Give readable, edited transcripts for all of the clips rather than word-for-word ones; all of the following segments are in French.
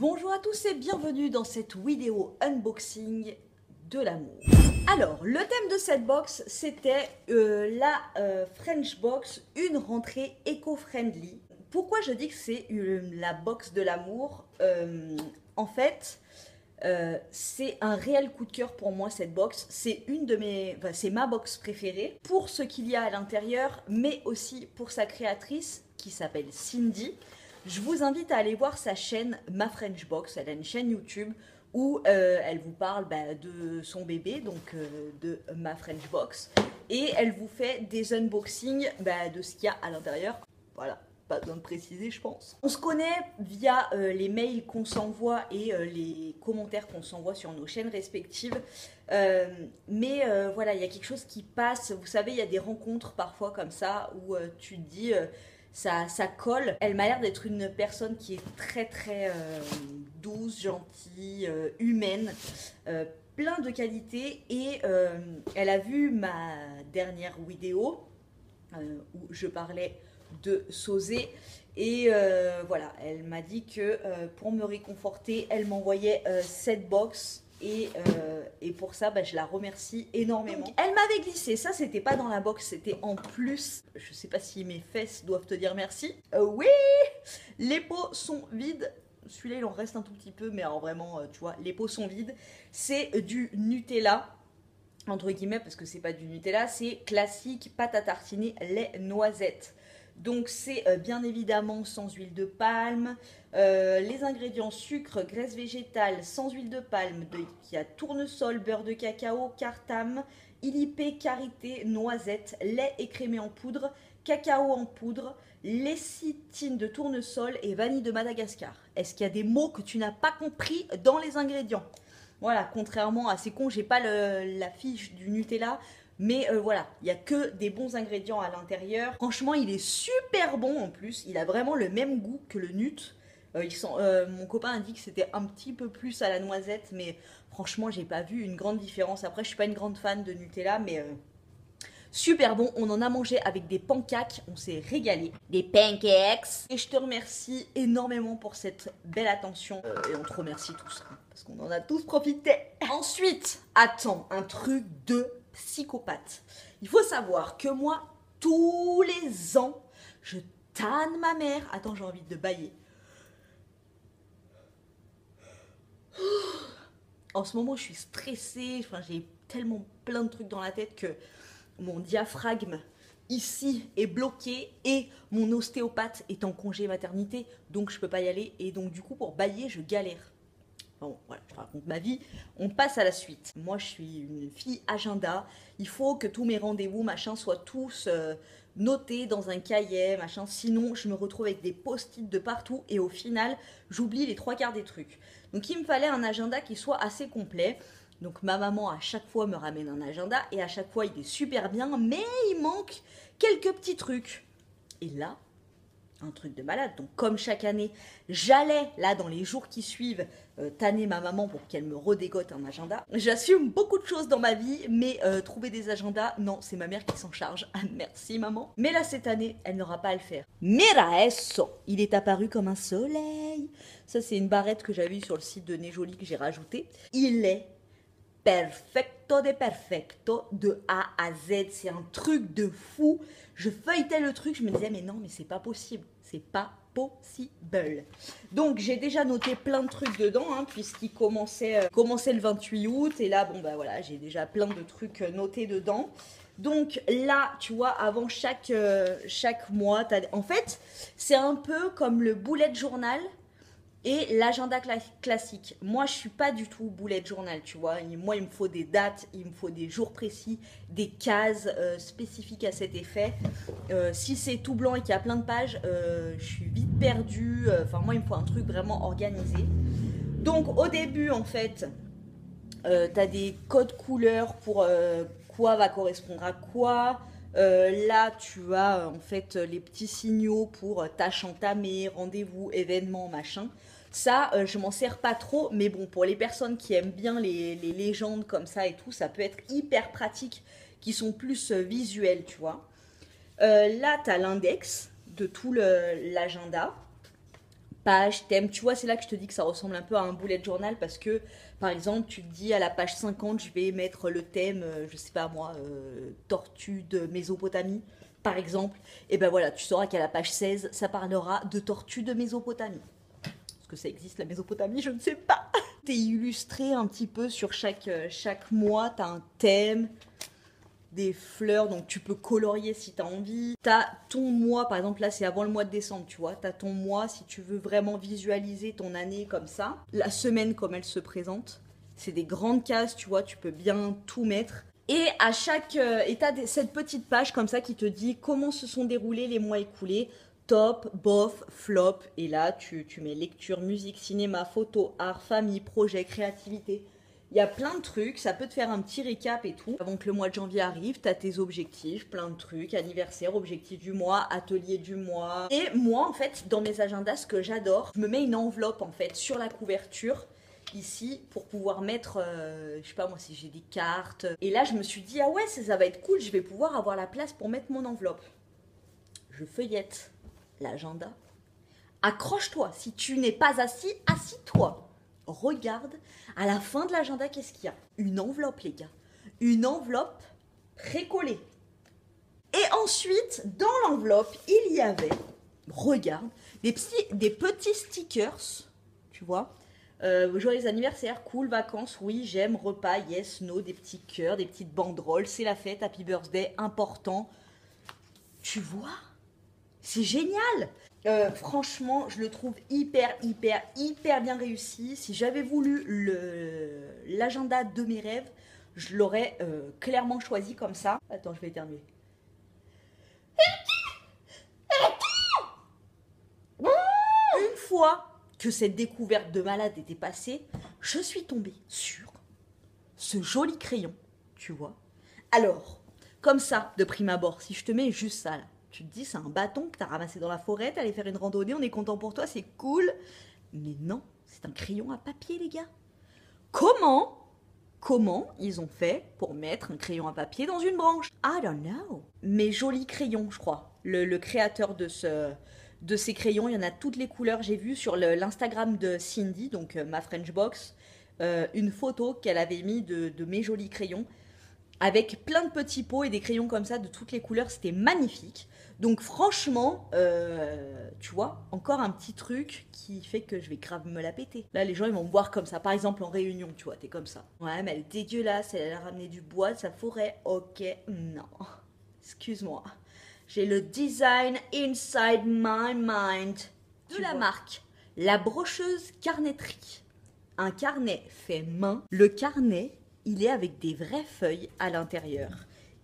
Bonjour à tous et bienvenue dans cette vidéo unboxing de l'amour. Alors, le thème de cette box, c'était la French Box, une rentrée éco-friendly. Pourquoi je dis que c'est la box de l'amour? En fait, c'est un réel coup de cœur pour moi cette box. C'est c'est ma box préférée pour ce qu'il y a à l'intérieur, mais aussi pour sa créatrice qui s'appelle Cindy. Je vous invite à aller voir sa chaîne Ma French Box. Elle a une chaîne YouTube où elle vous parle de son bébé, donc de Ma French Box, et elle vous fait des unboxings de ce qu'il y a à l'intérieur. Voilà. Pas besoin de préciser, je pense. On se connaît via les mails qu'on s'envoie et les commentaires qu'on s'envoie sur nos chaînes respectives. Mais voilà, il y a quelque chose qui passe. Vous savez, il y a des rencontres parfois comme ça où tu te dis ça colle. Elle m'a l'air d'être une personne qui est très douce, gentille, humaine. Plein de qualités et elle a vu ma dernière vidéo où je parlais de Sosé et voilà, elle m'a dit que pour me réconforter elle m'envoyait cette box et pour ça je la remercie énormément. Donc, elle m'avait glissé, ça c'était pas dans la box, c'était en plus. Je sais pas si mes fesses doivent te dire merci. Oui, les pots sont vides. Celui-là il en reste un tout petit peu, mais alors vraiment tu vois, les pots sont vides. C'est du Nutella entre guillemets, parce que c'est pas du Nutella, c'est classique pâte à tartiner lait noisette. Donc c'est bien évidemment sans huile de palme, les ingrédients sucre, graisse végétale, sans huile de palme, il y a tournesol, beurre de cacao, cartame, ilipé, karité, noisette, lait écrémé en poudre, cacao en poudre, lécithine de tournesol et vanille de Madagascar. Est-ce qu'il y a des mots que tu n'as pas compris dans les ingrédients? Voilà, contrairement à ces cons, j'ai pas la fiche du Nutella. Mais voilà, il n'y a que des bons ingrédients à l'intérieur. Franchement, il est super bon en plus. Il a vraiment le même goût que le Nut. Mon copain a dit que c'était un petit peu plus à la noisette. Mais franchement, j'ai pas vu une grande différence. Après, je suis pas une grande fan de Nutella. Mais super bon. On en a mangé avec des pancakes. On s'est régalé. Des pancakes. Et je te remercie énormément pour cette belle attention. Et on te remercie tous. Hein, parce qu'on en a tous profité. Ensuite, attends, un truc de psychopathe. Il faut savoir que moi, tous les ans, je tanne ma mère. Attends, j'ai envie de bailler. En ce moment, je suis stressée. Enfin, j'ai tellement plein de trucs dans la tête que mon diaphragme ici est bloqué et mon ostéopathe est en congé maternité, donc je peux pas y aller. Et donc du coup, pour bailler, je galère. Bon, voilà, je raconte ma vie, on passe à la suite. Moi, je suis une fille agenda. Il faut que tous mes rendez-vous, machin, soient tous notés dans un cahier, machin. Sinon, je me retrouve avec des post-it de partout et au final, j'oublie les trois quarts des trucs. Donc, il me fallait un agenda qui soit assez complet. Donc, ma maman, à chaque fois, me ramène un agenda et à chaque fois, il est super bien, mais il manque quelques petits trucs. Et là, un truc de malade. Donc comme chaque année, j'allais là dans les jours qui suivent tanner ma maman pour qu'elle me redégote un agenda. J'assume beaucoup de choses dans ma vie, mais trouver des agendas, non, c'est ma mère qui s'en charge. Ah, merci maman. Mais là cette année, elle n'aura pas à le faire. Mira eso, il est apparu comme un soleil. Ça c'est une barrette que j'avais sur le site de Nejoli que j'ai rajouté. Il est perfecto de perfecto de A à Z, c'est un truc de fou. Je feuilletais le truc, je me disais mais non, mais c'est pas possible, c'est pas possible. Donc j'ai déjà noté plein de trucs dedans hein, puisqu'il commençait le 28 août et là bon bah voilà, j'ai déjà plein de trucs notés dedans. Donc là, tu vois, avant chaque mois, en fait, c'est un peu comme le bullet journal et l'agenda classique. Moi, je suis pas du tout bullet journal, tu vois. Moi, il me faut des dates, il me faut des jours précis, des cases spécifiques à cet effet. Si c'est tout blanc et qu'il y a plein de pages, je suis vite perdue. Enfin, moi, il me faut un truc vraiment organisé. Donc, au début, en fait, tu as des codes couleurs pour quoi va correspondre à quoi. Là, tu as en fait les petits signaux pour tâches entamées, rendez-vous, événements, machin. Ça, je m'en sers pas trop, mais bon, pour les personnes qui aiment bien les légendes comme ça et tout, ça peut être hyper pratique, qui sont plus visuels, tu vois. Là, tu as l'index de tout l'agenda. page, thème. Tu vois, c'est là que je te dis que ça ressemble un peu à un bullet journal parce que, par exemple, tu te dis à la page 50, je vais mettre le thème, je sais pas moi, tortue de Mésopotamie, par exemple. Et ben voilà, tu sauras qu'à la page 16, ça parlera de tortue de Mésopotamie. Est-ce que ça existe, la Mésopotamie? Je ne sais pas. T'es illustré un petit peu sur chaque mois, t'as un thème, des fleurs, donc tu peux colorier si tu as envie. Tu as ton mois, par exemple là c'est avant le mois de décembre, tu vois. Tu as ton mois si tu veux vraiment visualiser ton année comme ça. La semaine comme elle se présente. C'est des grandes cases, tu vois, tu peux bien tout mettre. Et à chaque... et tu as cette petite page comme ça qui te dit comment se sont déroulés les mois écoulés. Top, bof, flop. Et là tu mets lecture, musique, cinéma, photo, art, famille, projet, créativité. Il y a plein de trucs, ça peut te faire un petit récap et tout. Avant que le mois de janvier arrive, tu as tes objectifs, plein de trucs, anniversaire, objectif du mois, atelier du mois. Et moi, en fait, dans mes agendas, ce que j'adore, je me mets une enveloppe, en fait, sur la couverture, ici, pour pouvoir mettre, je sais pas moi, si j'ai des cartes. Et là, je me suis dit, ah ouais, ça va être cool, je vais pouvoir avoir la place pour mettre mon enveloppe. Je feuillette l'agenda. Accroche-toi, si tu n'es pas assis, assis-toi. Regarde, à la fin de l'agenda, qu'est-ce qu'il y a? Une enveloppe, les gars. Une enveloppe précollée. Et ensuite, dans l'enveloppe, il y avait, regarde, des petits stickers, tu vois. Joyeux anniversaire, cool, vacances, oui, j'aime, repas, yes, no, des petits cœurs, des petites banderoles, c'est la fête, happy birthday, important. Tu vois? C'est génial! Franchement, je le trouve hyper bien réussi. Si j'avais voulu l'agenda de mes rêves, je l'aurais clairement choisi comme ça. Attends, je vais éternuer. Une fois que cette découverte de malade était passée, je suis tombée sur ce joli crayon, tu vois. Alors, comme ça, de prime abord, si je te mets juste ça là, tu te dis, c'est un bâton que tu as ramassé dans la forêt, tu allé faire une randonnée, on est content pour toi, c'est cool. Mais non, c'est un crayon à papier, les gars. Comment ils ont fait pour mettre un crayon à papier dans une branche? I don't know. Mais joli crayon, je crois. Le créateur de ces crayons, il y en a toutes les couleurs. J'ai vu sur l'Instagram de Cindy, donc ma French Box, une photo qu'elle avait mis de mes jolis crayons, avec plein de petits pots et des crayons comme ça de toutes les couleurs. C'était magnifique. Donc franchement, tu vois, encore un petit truc qui fait que je vais grave me la péter. Là, les gens, ils vont me voir comme ça. Par exemple, en réunion, tu vois, t'es comme ça. Ouais, mais elle est dégueulasse, elle a ramené du bois de sa forêt. Ok, non. Excuse-moi. J'ai le design inside my mind. De la marque, la brocheuse carnetterie. Un carnet fait main. Le carnet, il est avec des vraies feuilles à l'intérieur.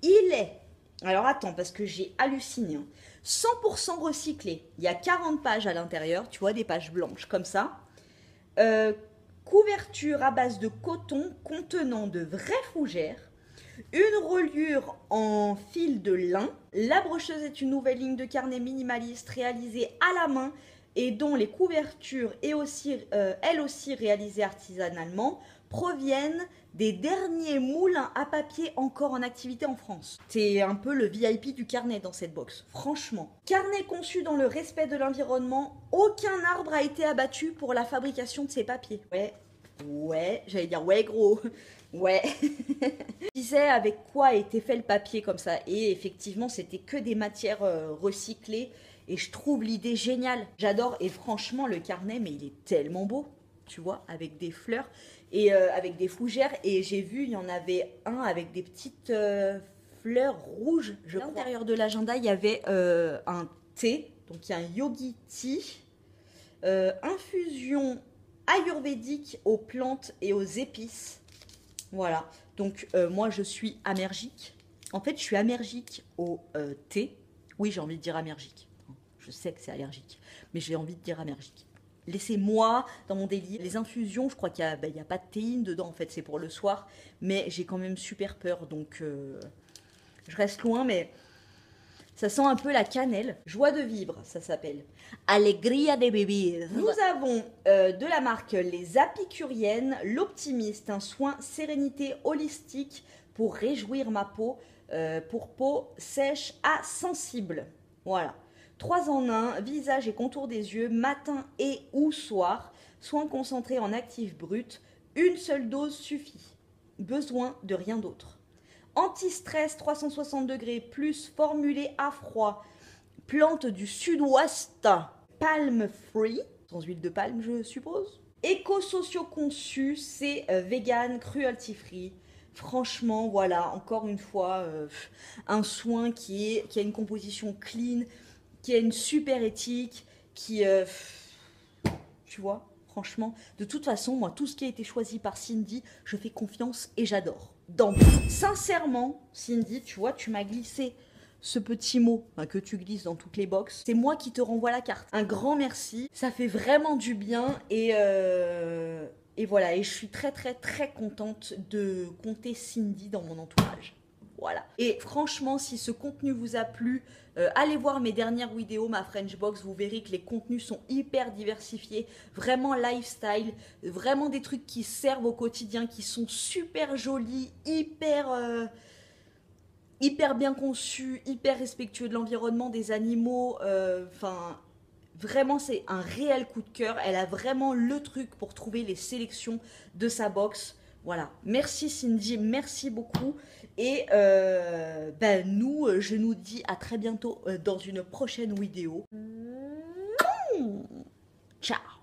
Il est... Alors attends, parce que j'ai halluciné. 100% recyclé. Il y a 40 pages à l'intérieur, tu vois, des pages blanches comme ça. Couverture à base de coton contenant de vraies fougères. Une reliure en fil de lin. La brocheuse est une nouvelle ligne de carnet minimaliste réalisée à la main et dont les couvertures, elles aussi réalisées artisanalement, proviennent des derniers moulins à papier encore en activité en France. C'est un peu le VIP du carnet dans cette box, franchement. Carnet conçu dans le respect de l'environnement, aucun arbre a été abattu pour la fabrication de ces papiers. Ouais, j'allais dire ouais gros, ouais. Je disais avec quoi a été fait le papier comme ça, et effectivement c'était que des matières recyclées, et je trouve l'idée géniale. J'adore, et franchement le carnet, mais il est tellement beau, tu vois, avec des fleurs et avec des fougères, et j'ai vu il y en avait un avec des petites fleurs rouges. À l'intérieur de l'agenda il y avait un thé, donc il y a un yogi tea, infusion ayurvédique aux plantes et aux épices. Voilà, donc moi je suis allergique. En fait, je suis allergique au thé. Oui, j'ai envie de dire allergique. Je sais que c'est allergique, mais j'ai envie de dire allergique. Laissez-moi dans mon délire. Les infusions, je crois qu'il n'y a pas de théine dedans, en fait, c'est pour le soir. Mais j'ai quand même super peur, donc je reste loin, mais ça sent un peu la cannelle. Joie de vivre, ça s'appelle. Alegria de vivir. Nous avons de la marque Les Apicuriennes, l'Optimiste, un soin sérénité holistique pour réjouir ma peau, pour peau sèche à sensible. Voilà. 3 en 1, visage et contour des yeux, matin et ou soir, soins concentrés en actif brut, une seule dose suffit. Besoin de rien d'autre. Anti-stress 360 degrés plus formulé à froid, plante du sud-ouest, palm free, sans huile de palme je suppose. Éco-socio-conçu, c'est vegan, cruelty free. Franchement, voilà, encore une fois, un soin qui a une composition clean, qui a une super éthique, tu vois, franchement, de toute façon, moi, tout ce qui a été choisi par Cindy, je fais confiance et j'adore. Donc, sincèrement, Cindy, tu vois, tu m'as glissé ce petit mot que tu glisses dans toutes les box. C'est moi qui te renvoie la carte. Un grand merci, ça fait vraiment du bien et voilà, et je suis très très très contente de compter Cindy dans mon entourage. Voilà. Et franchement, si ce contenu vous a plu, allez voir mes dernières vidéos, ma French Box, vous verrez que les contenus sont hyper diversifiés, vraiment lifestyle, vraiment des trucs qui servent au quotidien, qui sont super jolis, hyper bien conçus, hyper respectueux de l'environnement, des animaux, enfin... Vraiment, c'est un réel coup de cœur. Elle a vraiment le truc pour trouver les sélections de sa box. Voilà. Merci Cindy, merci beaucoup. Et je nous dis à très bientôt dans une prochaine vidéo. Ciao.